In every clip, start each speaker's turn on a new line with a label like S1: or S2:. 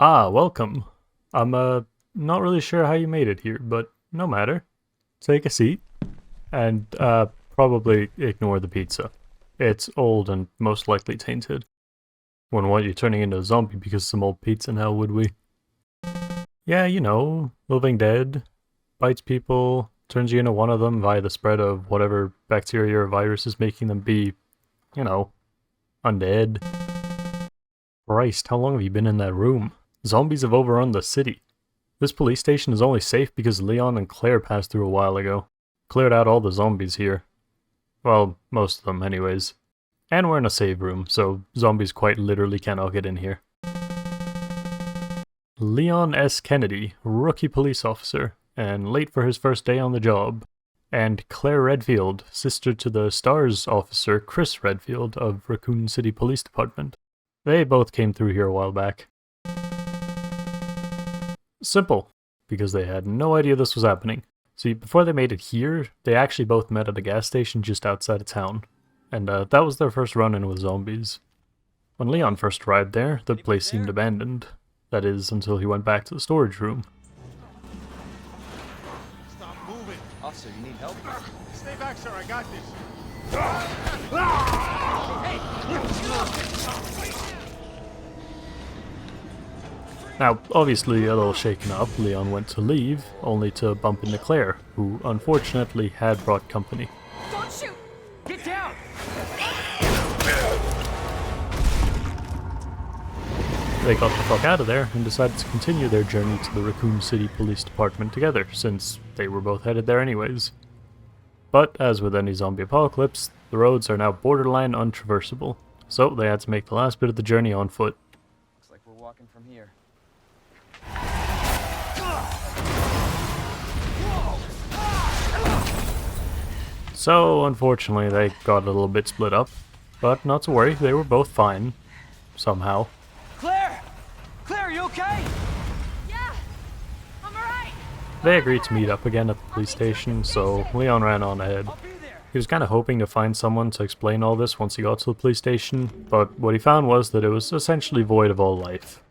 S1: Ah, welcome. I'm not really sure how you made it here, but no matter. Take a seat and probably ignore the pizza. It's old and most likely tainted. Wouldn't want you turning into a zombie because of some old pizza now, would we? Yeah, you know, living dead, bites people, turns you into one of them via the spread of whatever bacteria or virus is making them be, you know, undead. Christ, how long have you been in that room? Zombies have overrun the city. This police station is only safe because Leon and Claire passed through a while ago. Cleared out all the zombies here. Well, most of them anyways. And we're in a save room, so zombies quite literally cannot get in here. Leon S. Kennedy, rookie police officer, and late for his first day on the job. And Claire Redfield, sister to the STARS officer Chris Redfield of Raccoon City Police Department. They both came through here a while back. Simple, because they had no idea this was happening. See, before they made it here, they actually both met at a gas station just outside of town. And that was their first run-in with zombies. When Leon first arrived there, the place seemed abandoned. That is, until he went back to the storage room.
S2: Stop moving.
S3: Officer, you need help?
S2: Stay back, sir. I got this.
S1: Now, obviously a little shaken up, Leon went to leave, only to bump into Claire, who unfortunately had brought company.
S4: Don't shoot!
S3: Get down!
S1: They got the fuck out of there and decided to continue their journey to the Raccoon City Police Department together, since they were both headed there anyways. But, as with any zombie apocalypse, the roads are now borderline untraversable, so they had to make the last bit of the journey on foot.
S3: Looks like we're walking from here.
S1: So, unfortunately, they got a little bit split up, but not to worry, they were both fine. Somehow.
S3: Claire! Claire, you okay?
S4: Yeah! I'm alright!
S1: They agreed to meet up again at the police station, so Leon ran on ahead.
S3: I'll be there.
S1: He was kind of hoping to find someone to explain all this once he got to the police station, but what he found was that it was essentially void of all life.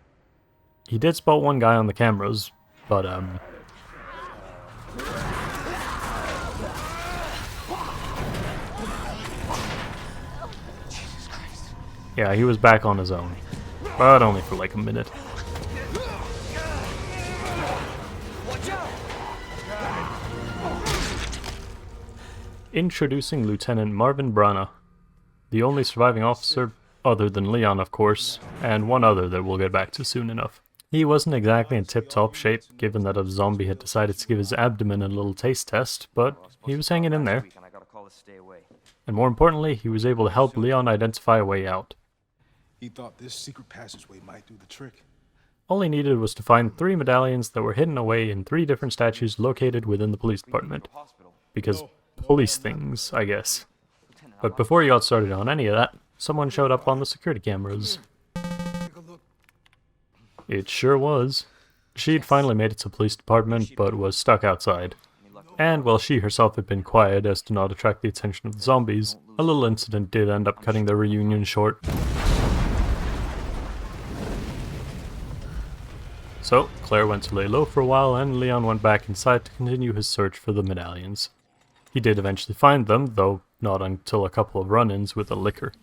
S1: He did spot one guy on the cameras, but yeah, he was back on his own, but only for like a minute.
S3: Watch out!
S1: Introducing Lieutenant Marvin Brana, the only surviving officer, other than Leon of course, and one other that we'll get back to soon enough. He wasn't exactly in tip-top shape, given that a zombie had decided to give his abdomen a little taste test, but he was hanging in there.
S3: I gotta call this stay away.
S1: And more importantly, he was able to help Leon identify a way out.
S2: He thought this secret passageway might do the trick.
S1: All he needed was to find 3 medallions that were hidden away in 3 different statues located within the police department. Because police things, I guess. But before he got started on any of that, someone showed up on the security cameras.
S2: Take a look.
S1: It sure was. She'd finally made it to the police department, but was stuck outside. And while she herself had been quiet as to not attract the attention of the zombies, a little incident did end up cutting their reunion short. So, Claire went to lay low for a while, and Leon went back inside to continue his search for the medallions. He did eventually find them, though not until a couple of run-ins with a liquor.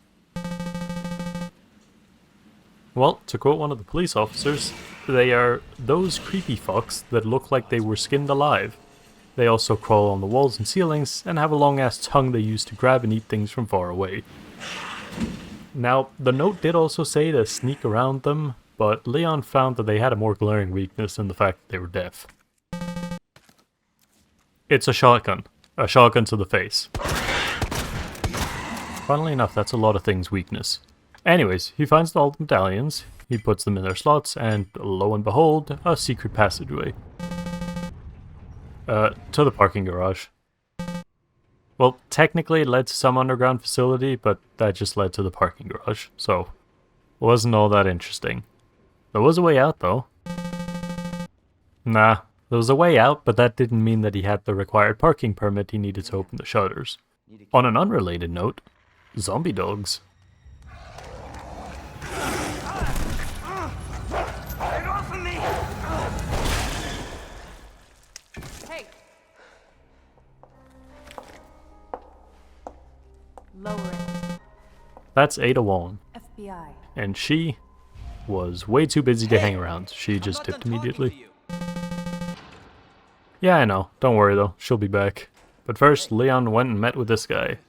S1: Well, to quote one of the police officers, they are those creepy fucks that look like they were skinned alive. They also crawl on the walls and ceilings, and have a long-ass tongue they use to grab and eat things from far away. Now, the note did also say to sneak around them, but Leon found that they had a more glaring weakness in the fact that they were deaf. It's a shotgun. A shotgun to the face. Funnily enough, that's a lot of things' weakness. Anyways, he finds all the medallions, he puts them in their slots, and lo and behold, a secret passageway. To the parking garage. Well, technically it led to some underground facility, but that just led to the parking garage, so wasn't all that interesting. There was a way out, though. Nah, there was a way out, but that didn't mean that he had the required parking permit he needed to open the shutters. On an unrelated note, zombie dogs. That's Ada Wong,
S5: FBI.
S1: and she was way too busy to hang around. She just tipped immediately. Yeah, I know. Don't worry though, she'll be back. But first, Leon went and met with this guy.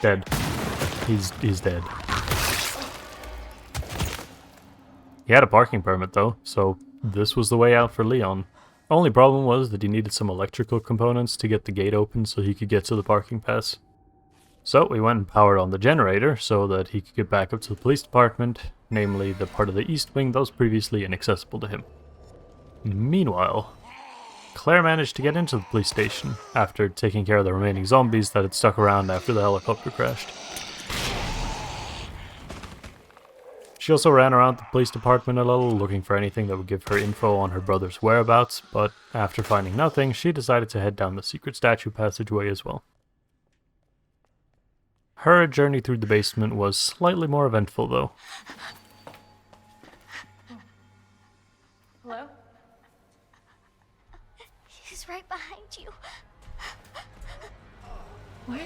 S1: Dead. He's dead. He had a parking permit though, so this was the way out for Leon. Only problem was that he needed some electrical components to get the gate open so he could get to the parking pass. So we went and powered on the generator so that he could get back up to the police department, namely the part of the east wing that was previously inaccessible to him. Meanwhile, Claire managed to get into the police station after taking care of the remaining zombies that had stuck around after the helicopter crashed. She also ran around the police department a little, looking for anything that would give her info on her brother's whereabouts, but after finding nothing, she decided to head down the secret statue passageway as well. Her journey through the basement was slightly more eventful though.
S4: Hello?
S6: He's right behind you.
S4: What?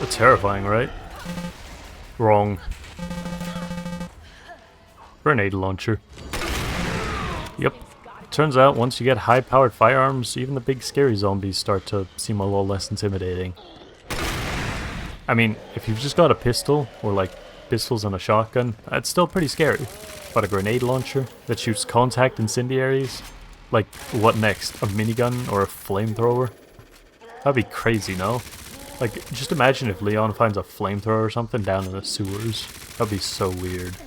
S1: Terrifying, right? Wrong. Grenade launcher. Yep. Turns out once you get high-powered firearms, even the big scary zombies start to seem a little less intimidating. I mean, if you've just got a pistol, or like pistols and a shotgun, that's still pretty scary. But a grenade launcher that shoots contact incendiaries? Like, what next? A minigun or a flamethrower? That'd be crazy, no? Like, just imagine if Leon finds a flamethrower or something down in the sewers. That'd be so weird.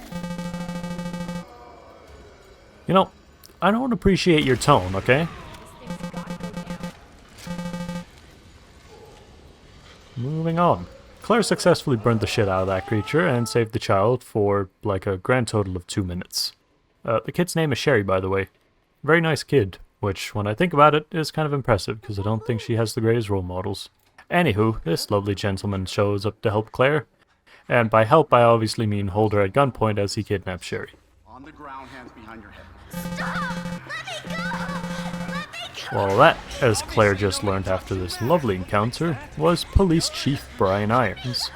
S1: You know, I don't appreciate your tone, okay? Moving on. Claire successfully burned the shit out of that creature and saved the child for, like, a grand total of 2 minutes. The kid's name is Sherry, by the way. Very nice kid, which, when I think about it, is kind of impressive, because I don't think she has the greatest role models. Anywho, this lovely gentleman shows up to help Claire, and by help I obviously mean hold her at gunpoint as he kidnaps Sherry.
S7: On the ground, hands behind your head.
S6: Stop! Let me go! Let me go!
S1: Well, that, as Claire just learned after this lovely encounter, was Police Chief Brian Irons.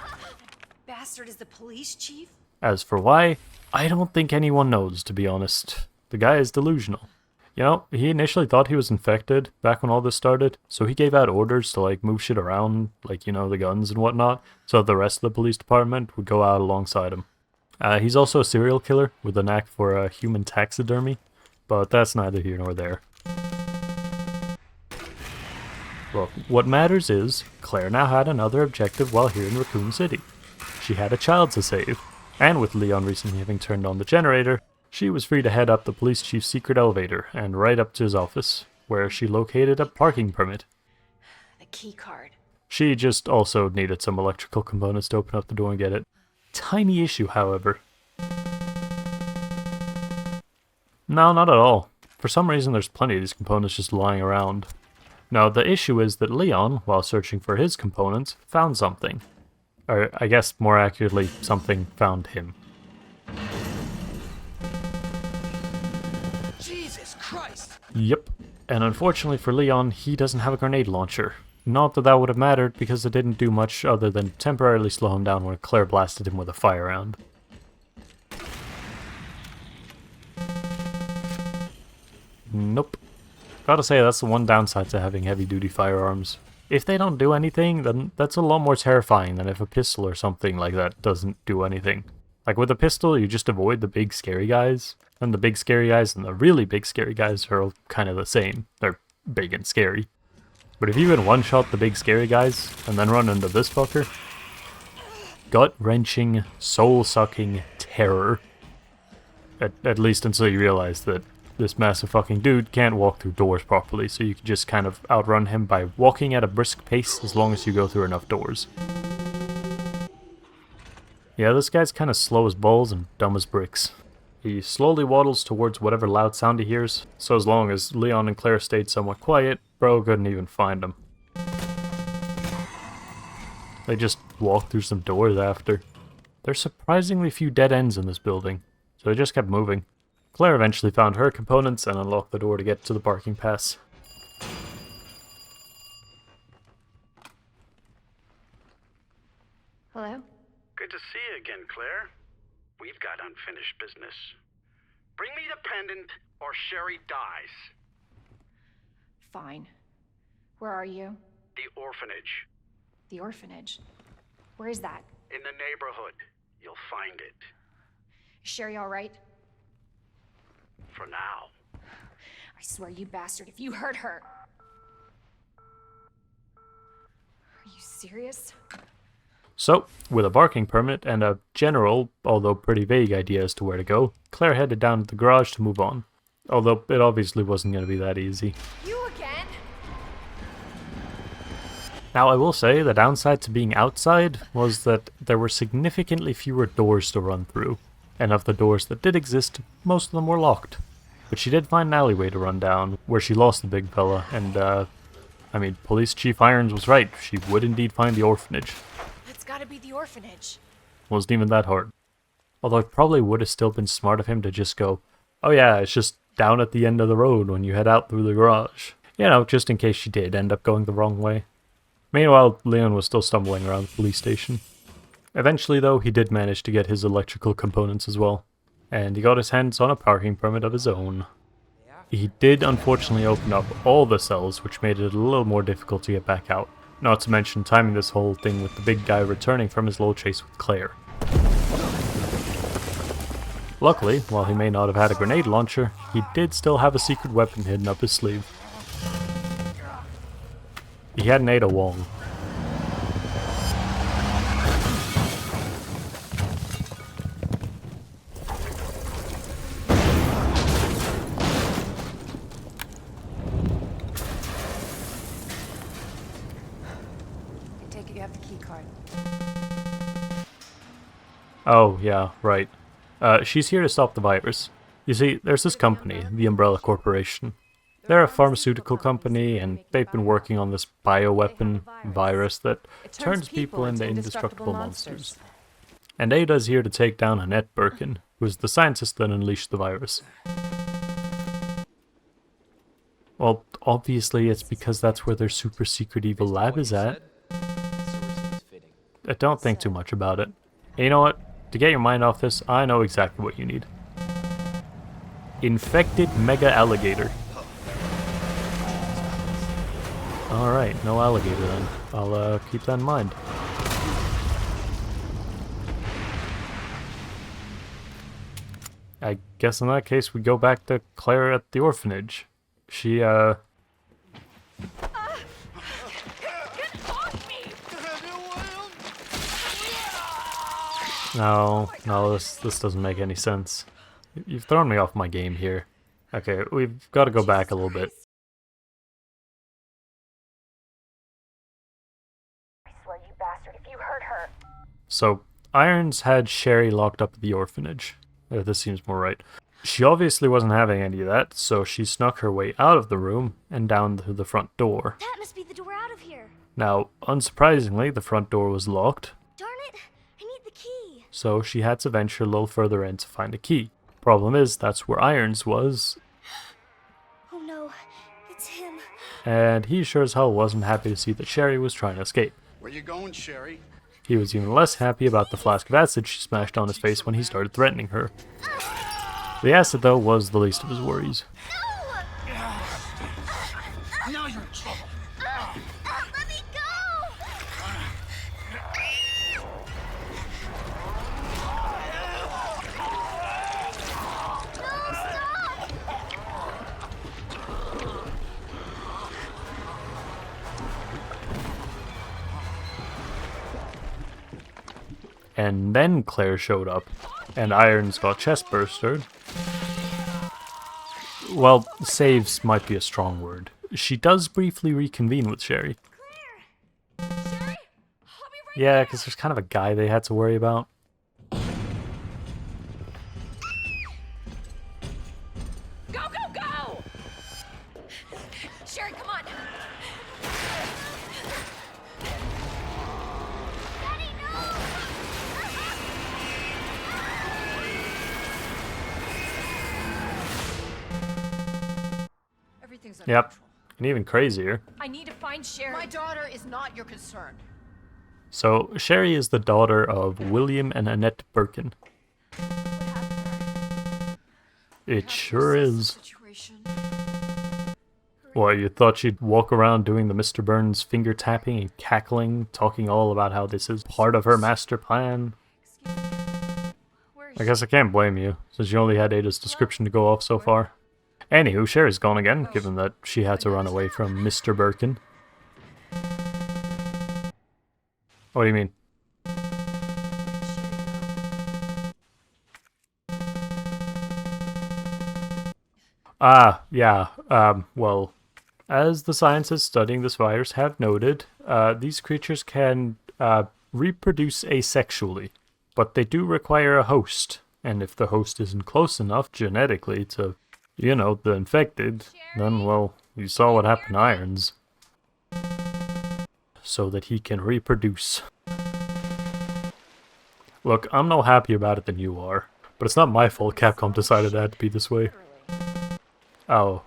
S5: Bastard is the police chief?
S1: As for why, I don't think anyone knows, to be honest. The guy is delusional. You know, he initially thought he was infected back when all this started, so he gave out orders to like move shit around, like, you know, the guns and whatnot, so the rest of the police department would go out alongside him. He's also a serial killer with a knack for human taxidermy, but that's neither here nor there. Well, what matters is, Claire now had another objective while here in Raccoon City. She had a child to save, and with Leon recently having turned on the generator, she was free to head up the police chief's secret elevator and right up to his office, where she located a parking permit.
S5: The key card.
S1: She just also needed some electrical components to open up the door and get it. Tiny issue, however. No, not at all. For some reason there's plenty of these components just lying around. Now, the issue is that Leon, while searching for his components, found something. Or, I guess more accurately, something found him.
S3: Jesus Christ!
S1: Yep. And unfortunately for Leon, he doesn't have a grenade launcher. Not that that would have mattered, because it didn't do much other than temporarily slow him down when Claire blasted him with a fire round. Nope. Gotta say, that's the one downside to having heavy-duty firearms. If they don't do anything, then that's a lot more terrifying than if a pistol or something like that doesn't do anything. Like with a pistol, you just avoid the big scary guys, and the big scary guys and the really big scary guys are all kind of the same. They're big and scary. But if you can one-shot the big scary guys, and then run into this fucker, gut-wrenching, soul-sucking terror. At least until you realize that this massive fucking dude can't walk through doors properly, so you can just kind of outrun him by walking at a brisk pace as long as you go through enough doors. Yeah, this guy's kind of slow as balls and dumb as bricks. He slowly waddles towards whatever loud sound he hears, so as long as Leon and Claire stayed somewhat quiet, bro couldn't even find him. They just walked through some doors after. There's surprisingly few dead ends in this building, so they just kept moving. Claire eventually found her components and unlocked the door to get to the parking pass.
S5: Hello?
S8: Good to see you again, Claire. We've got unfinished business. Bring me the pendant, or Sherry dies.
S5: Fine. Where are you?
S8: The orphanage.
S5: The orphanage. Where is that?
S8: In the neighborhood. You'll find it.
S5: Is Sherry all right?
S8: For now.
S5: I swear, you bastard, if you hurt her... Are you serious?
S1: So, with a barking permit and a general, although pretty vague idea as to where to go, Claire headed down to the garage to move on. Although it obviously wasn't going to be that easy.
S5: You again?
S1: Now, I will say the downside to being outside was that there were significantly fewer doors to run through, and of the doors that did exist, most of them were locked. But she did find an alleyway to run down, where she lost the big fella, and I mean, Police Chief Irons was right, she would indeed find the orphanage.
S5: It's gotta be the orphanage.
S1: Wasn't even that hard. Although it probably would have still been smart of him to just go, oh yeah, it's just down at the end of the road when you head out through the garage. You know, just in case she did end up going the wrong way. Meanwhile, Leon was still stumbling around the police station. Eventually, though, he did manage to get his electrical components as well. And he got his hands on a parking permit of his own. He did unfortunately open up all the cells, which made it a little more difficult to get back out. Not to mention timing this whole thing with the big guy returning from his little chase with Claire. Luckily, while he may not have had a grenade launcher, he did still have a secret weapon hidden up his sleeve. He had an Ada Wong.
S5: I take it you have the key card.
S1: Oh, yeah, right. She's here to stop the virus. You see, there's this company, the Umbrella Corporation. They're a pharmaceutical company, and they've been working on this bioweapon virus that turns people into indestructible monsters. And Ada's here to take down Annette Birkin, who is the scientist that unleashed the virus. Well, obviously it's because that's where their super secret evil lab is at. Don't think too much about it. And you know what? To get your mind off this, I know exactly what you need. Infected mega alligator. Alright, no alligator then. I'll keep that in mind. I guess in that case we go back to Claire at the orphanage. She,
S4: Get off me!
S1: No, this doesn't make any sense. You've thrown me off my game here. Okay, we've got to go back a little bit.
S5: I swear, you bastard, if you hurt her...
S1: So, Irons had Sherry locked up at the orphanage. This seems more right. She obviously wasn't having any of that, so she snuck her way out of the room and down to the front door.
S6: That must be the door out of here.
S1: Now, unsurprisingly, the front door was locked,
S6: Darn it, I need the key.
S1: so she had to venture a little further in to find a key. Problem is, that's where Irons was,
S6: Oh no, it's him.
S1: and he sure as hell wasn't happy to see that Sherry was trying to escape.
S7: Where you going, Sherry?
S1: He was even less happy about the flask of acid she smashed on his face when he started threatening her. The acid, though, was the least of his worries.
S7: Now you're in trouble.
S6: Let me go! No, stop!
S1: And then Claire showed up, and Irons got chest-burstered. Well, saves might be a strong word. She does briefly reconvene with Sherry.
S4: Sherry? I'll be right
S1: Yeah, because there's kind of a guy they had to worry about.
S4: Go, go, go! Sherry, come on!
S6: Daddy, no!
S4: Everything's under
S1: Yep.
S4: control.
S1: And even crazier.
S5: I need to find Sherry.
S4: My daughter is not your concern.
S1: So, Sherry is the daughter of William and Annette Birkin. It sure is.
S4: Situation.
S1: What, you thought she'd walk around doing the Mr. Burns finger tapping and cackling, talking all about how this is part of her master plan?
S5: Where is
S1: I guess I can't blame you, since you only had Ada's description to go off so far. Anywho, Sherry's gone again, given that she had to run away from Mr. Birkin. What do you mean? Yeah, well, as the scientists studying this virus have noted, these creatures can reproduce asexually, but they do require a host, and if the host isn't close enough genetically to, you know, the infected, then, well, you saw what happened to Irons. So that he can reproduce. Look, I'm no happier about it than you are, but it's not my fault Capcom decided it had to be this way. Oh,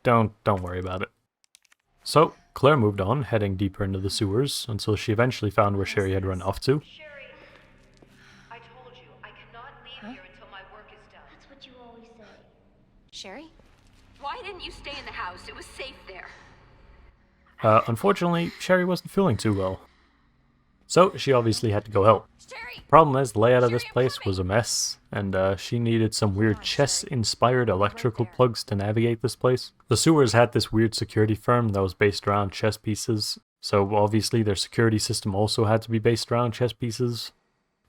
S1: don't worry about it. So, Claire moved on, heading deeper into the sewers, until she eventually found where Sherry had run off to.
S6: Sherry, I told you, I cannot leave here until my work is done. That's what you always say.
S5: Sherry?
S6: Why didn't you stay in the house? It was safe there.
S1: Unfortunately, Sherry wasn't feeling too well. So, she obviously had to go help.
S5: Sherry!
S1: Problem is, the layout of this place was a mess, and she needed some weird chess-inspired electrical plugs to navigate this place. The sewers had this weird security firm that was based around chess pieces, so obviously their security system also had to be based around chess pieces.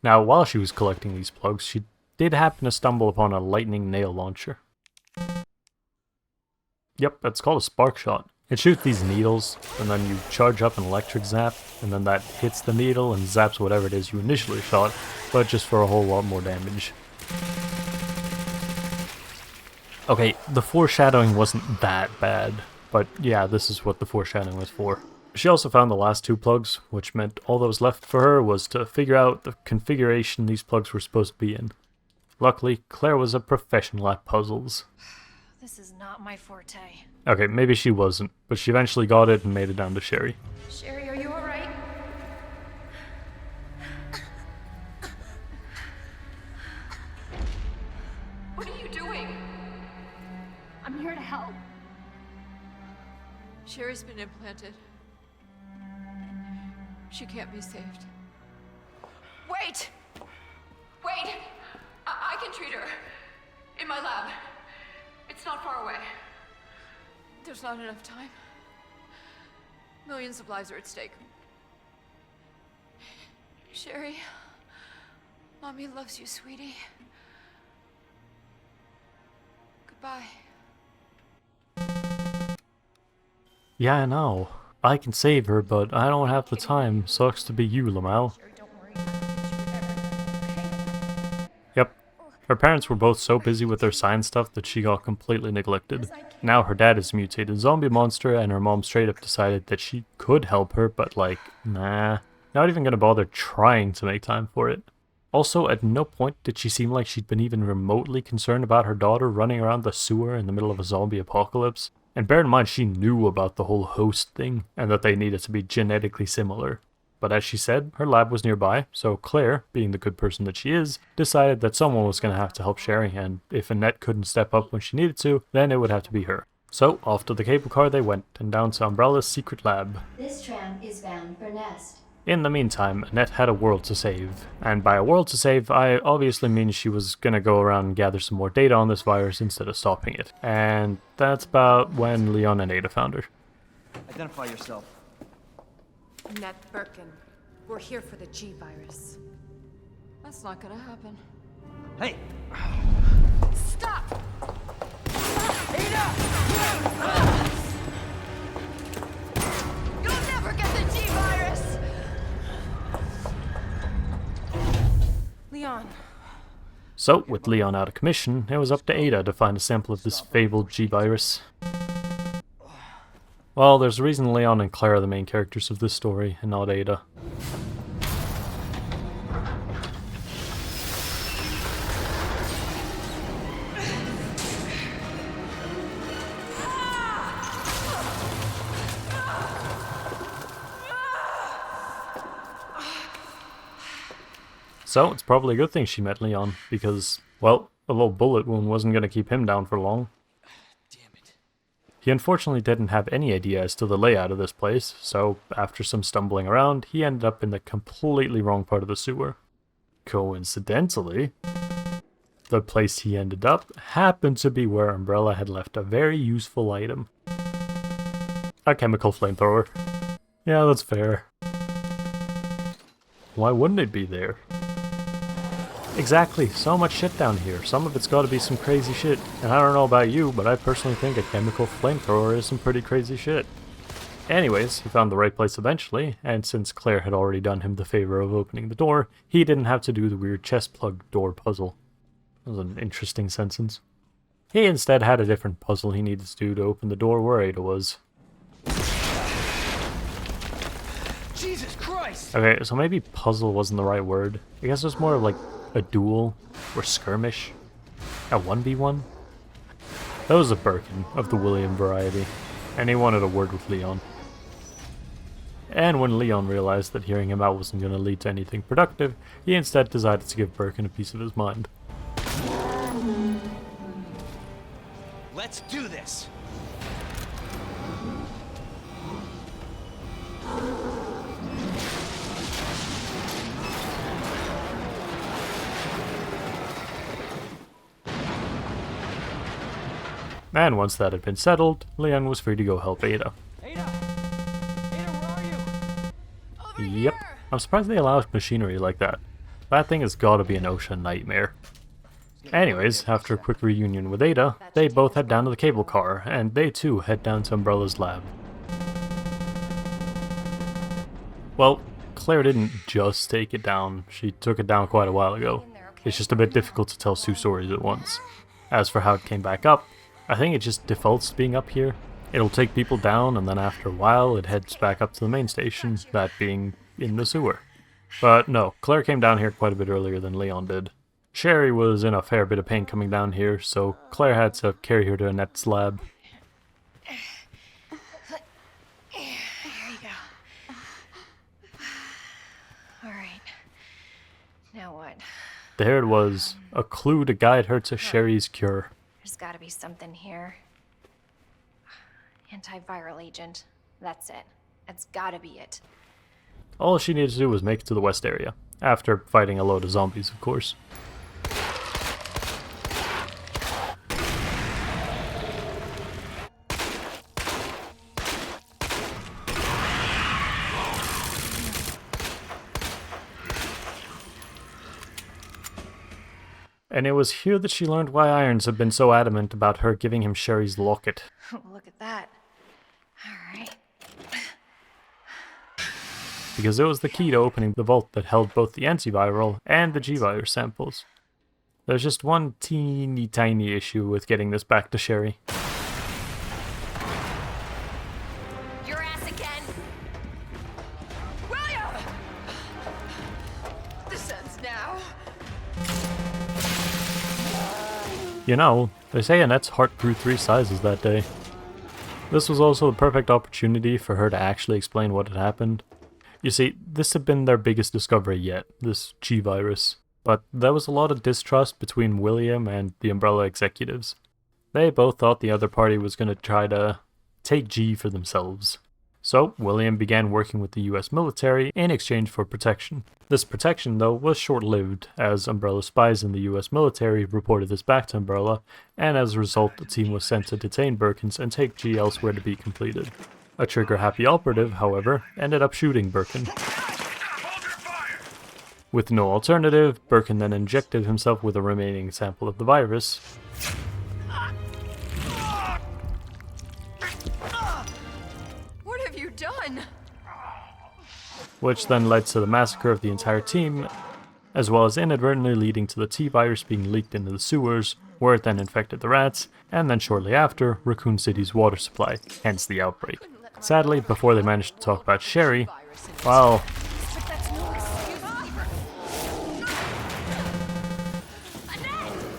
S1: Now, while she was collecting these plugs, she did happen to stumble upon a lightning nail launcher. Yep, it's called a spark shot. It shoots these needles, and then you charge up an electric zap, and then that hits the needle and zaps whatever it is you initially shot, but just for a whole lot more damage. Okay, the foreshadowing wasn't that bad, but yeah, this is what the foreshadowing was for. She also found the last two plugs, which meant all that was left for her was to figure out the configuration these plugs were supposed to be in. Luckily, Claire was a professional at puzzles.
S5: This is not my forte.
S1: Okay, maybe she wasn't, but she eventually got it and made it down to Sherry.
S5: Sherry, are you alright?
S6: What are you doing?
S5: I'm here to help.
S4: Sherry's been implanted. She can't be saved. Wait! Wait! I can treat her. In my lab. It's not far away. There's not enough time. Millions of lives are at stake. Sherry, Mommy loves you, sweetie. Goodbye.
S1: Yeah, I know. I can save her, but I don't have the time. Sucks to be you, Lamal.
S5: Sherry, don't worry. I'll get you whatever. Okay?
S1: Yep. Her parents were both so busy with their science stuff that she got completely neglected. Now her dad is a mutated zombie monster, and her mom straight up decided that she could help her, but like, nah. Not even gonna bother trying to make time for it. Also, at no point did she seem like she'd been even remotely concerned about her daughter running around the sewer in the middle of a zombie apocalypse. And bear in mind, she knew about the whole host thing, and that they needed to be genetically similar. But as she said, her lab was nearby, so Claire, being the good person that she is, decided that someone was going to have to help Sherry, and if Annette couldn't step up when she needed to, then it would have to be her. So, off to the cable car they went, and down to Umbrella's secret lab.
S9: This tram is bound for Nest.
S1: In the meantime, Annette had a world to save. And by a world to save, I obviously mean she was gonna go around and gather some more data on this virus instead of stopping it. And that's about when Leon and Ada found her.
S3: Identify yourself.
S10: Annette Birkin. We're here for the G virus.
S4: That's not gonna happen.
S3: Hey!
S10: Stop!
S4: You'll never get the G virus!
S10: Leon.
S1: So, with Leon out of commission, it was up to Ada to find a sample of this fabled G-virus. Well, there's a reason Leon and Claire are the main characters of this story, and not Ada. So it's probably a good thing she met Leon, because, well, a little bullet wound wasn't going to keep him down for long.
S3: Damn it.
S1: He unfortunately didn't have any idea as to the layout of this place, so after some stumbling around, he ended up in the completely wrong part of the sewer. Coincidentally, the place he ended up happened to be where Umbrella had left a very useful item. A chemical flamethrower. Yeah, that's fair. Why wouldn't it be there? Exactly, so much shit down here. Some of it's gotta be some crazy shit. And I don't know about you, but I personally think a chemical flamethrower is some pretty crazy shit. Anyways, he found the right place eventually, and since Claire had already done him the favor of opening the door, he didn't have to do the weird chest plug door puzzle. That was an interesting sentence. He instead had a different puzzle he needed to do to open the door where Ada was.
S3: Jesus Christ!
S1: Okay, so maybe puzzle wasn't the right word. I guess it was more of like a duel or skirmish. A 1v1? That was a Birkin of the William variety, and he wanted a word with Leon. And when Leon realized that hearing him out wasn't going to lead to anything productive, he instead decided to give Birkin a piece of his mind.
S3: Let's do this!
S1: And once that had been settled, Leon was free to go help Ada.
S3: Ada! Ada, where are you?
S4: Over
S1: Yep,
S4: here.
S1: I'm surprised they allow machinery like that. That thing has gotta be an ocean nightmare. Anyways, after a quick reunion with Ada, they both head down to the cable car, and they too head down to Umbrella's lab. Well, Claire didn't just take it down, she took it down quite a while ago. It's just a bit difficult to tell two stories at once. As for how it came back up, I think it just defaults to being up here. It'll take people down, and then after a while it heads back up to the main station, that being in the sewer. But no, Claire came down here quite a bit earlier than Leon did. Sherry was in a fair bit of pain coming down here, so Claire had to carry her to Annette's lab.
S10: There you go. Alright. Now what?
S1: There it was, a clue to guide her to Sherry's cure.
S10: There's gotta be something here. Antiviral agent. That's it. That's gotta be it.
S1: All she needed to do was make it to the west area, after fighting a load of zombies, of course. And it was here that she learned why Irons had been so adamant about her giving him Sherry's locket.
S10: Look at that. Alright.
S1: Because it was the key to opening the vault that held both the antiviral and the G-virus samples. There's just one teeny tiny issue with getting this back to Sherry.
S4: Your ass again. William! This ends now.
S1: You know, they say Annette's heart grew 3 sizes that day. This was also the perfect opportunity for her to actually explain what had happened. You see, this had been their biggest discovery yet, this G-virus. But there was a lot of distrust between William and the Umbrella executives. They both thought the other party was going to try to take G for themselves. So, William began working with the US military in exchange for protection. This protection, though, was short-lived, as Umbrella spies in the US military reported this back to Umbrella, and as a result, the team was sent to detain Birkins and take G elsewhere to be completed. A trigger-happy operative, however, ended up shooting Birkin. With no alternative, Birkin then injected himself with a remaining sample of the virus.
S4: What have you done?
S1: Which then led to the massacre of the entire team, as well as inadvertently leading to the T-virus being leaked into the sewers, where it then infected the rats, and then shortly after, Raccoon City's water supply, hence the outbreak. Sadly, before they managed to talk about Sherry, well,
S4: But that's no excuse.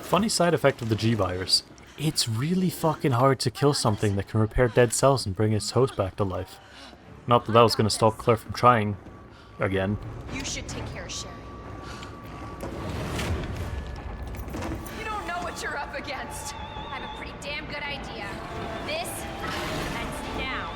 S1: funny side effect of the G-virus, it's really fucking hard to kill something that can repair dead cells and bring its host back to life. Not that that was going to stop Claire from trying again.
S10: You should take care of Sherry.
S4: what you're up against.
S5: I have a pretty damn good idea. This ends now.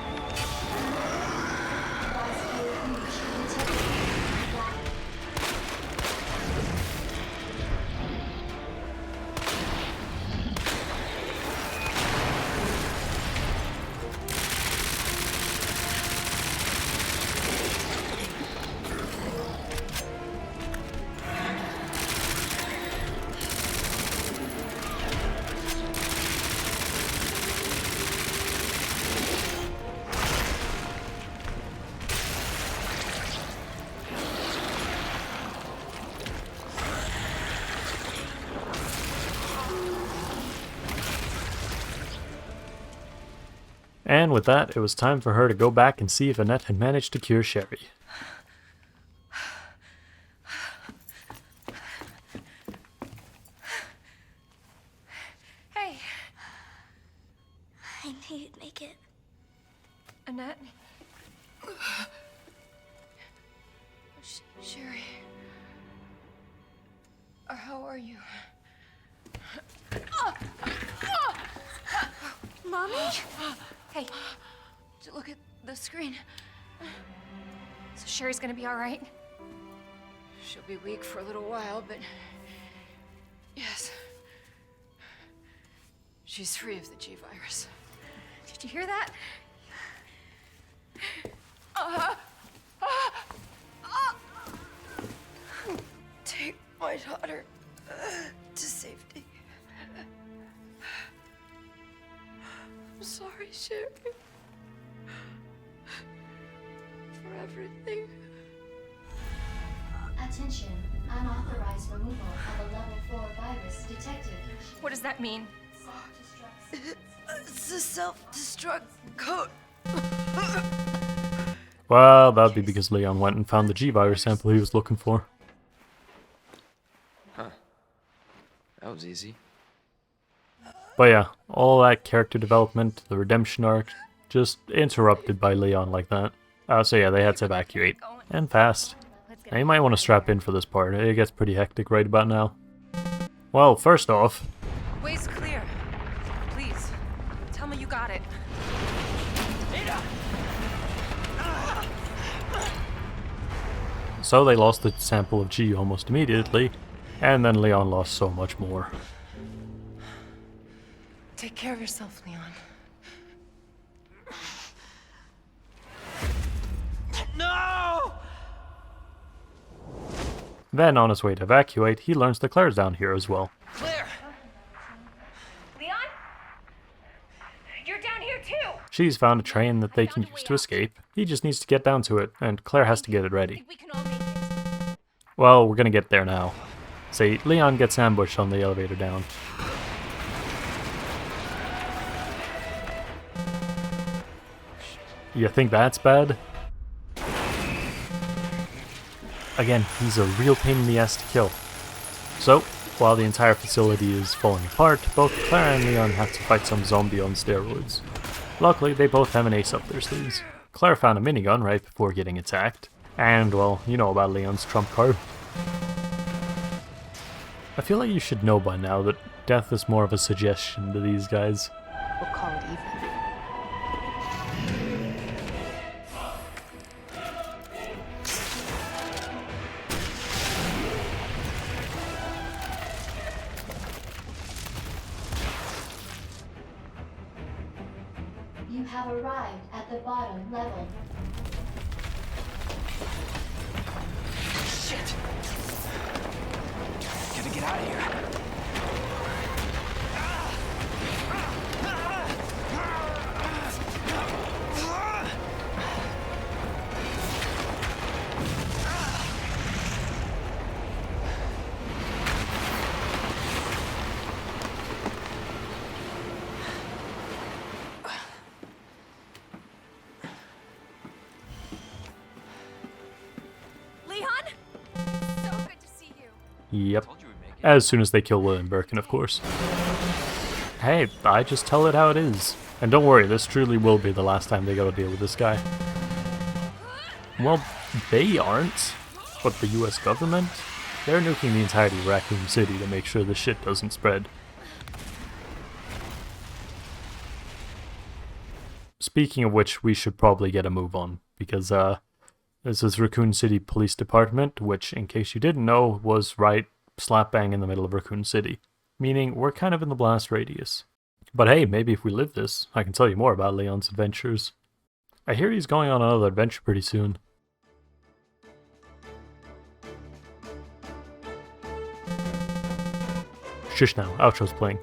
S1: And with that, it was time for her to go back and see if Annette had managed to cure Sherry.
S10: Hey,
S5: I knew you'd make it.
S10: Annette.
S4: Sherry. How are you?
S5: Mommy?
S10: Hey,
S4: Look at the screen.
S10: so Sherry's gonna be all right?
S4: She'll be weak for a little while, but yes. She's free of the G virus.
S10: Did you hear that?
S4: Take my daughter to safety. I'm sorry, Sherry. For everything.
S9: Attention, unauthorized removal of a level 4 virus detected.
S10: What does that mean?
S9: Self-destruct.
S4: It's a self-destruct code.
S1: Well, that'd be because Leon went and found the G-virus sample he was looking for.
S3: That was easy.
S1: But yeah, all that character development, the redemption arc, just interrupted by Leon like that. So yeah, they had to evacuate. And fast. Now you might want to strap in for this part, it gets pretty hectic right about now. Well, first off,
S10: Way's clear. Please, tell me you got it.
S1: so they lost the sample of G almost immediately, and then Leon lost so much more.
S10: Take care of yourself, Leon.
S3: No!
S1: Then on his way to evacuate, he learns that Claire's down here as well.
S3: Claire!
S5: Leon? You're down here too!
S1: She's found a train that they can use to escape. He just needs to get down to it, and Claire has to get it ready.
S5: We can all make it.
S1: Well, we're gonna get there now. See, Leon gets ambushed on the elevator down. You think that's bad? Again, he's a real pain in the ass to kill. So, while the entire facility is falling apart, both Claire and Leon have to fight some zombie on steroids. Luckily, they both have an ace up their sleeves. Claire found a minigun right before getting attacked. And, well, you know about Leon's trump card. I feel like you should know by now that death is more of a suggestion to these guys.
S10: We'll call it even.
S9: You have arrived at the bottom level.
S3: Shit! Gotta get out of here.
S5: Leon? So good to see you.
S1: Yep.
S3: Told you we'd make it.
S1: As soon as they kill William Birkin, of course. Hey, I just tell it how it is. And don't worry, this truly will be the last time they gotta deal with this guy. Well, they aren't. But the US government? They're nuking the entirety of Raccoon City to make sure the shit doesn't spread. speaking of which, we should probably get a move on, because this is Raccoon City Police Department, which, in case you didn't know, was right slap bang in the middle of Raccoon City, meaning we're kind of in the blast radius. But hey, maybe if we live this, I can tell you more about Leon's adventures. I hear he's going on another adventure pretty soon. Shush now, outro's playing.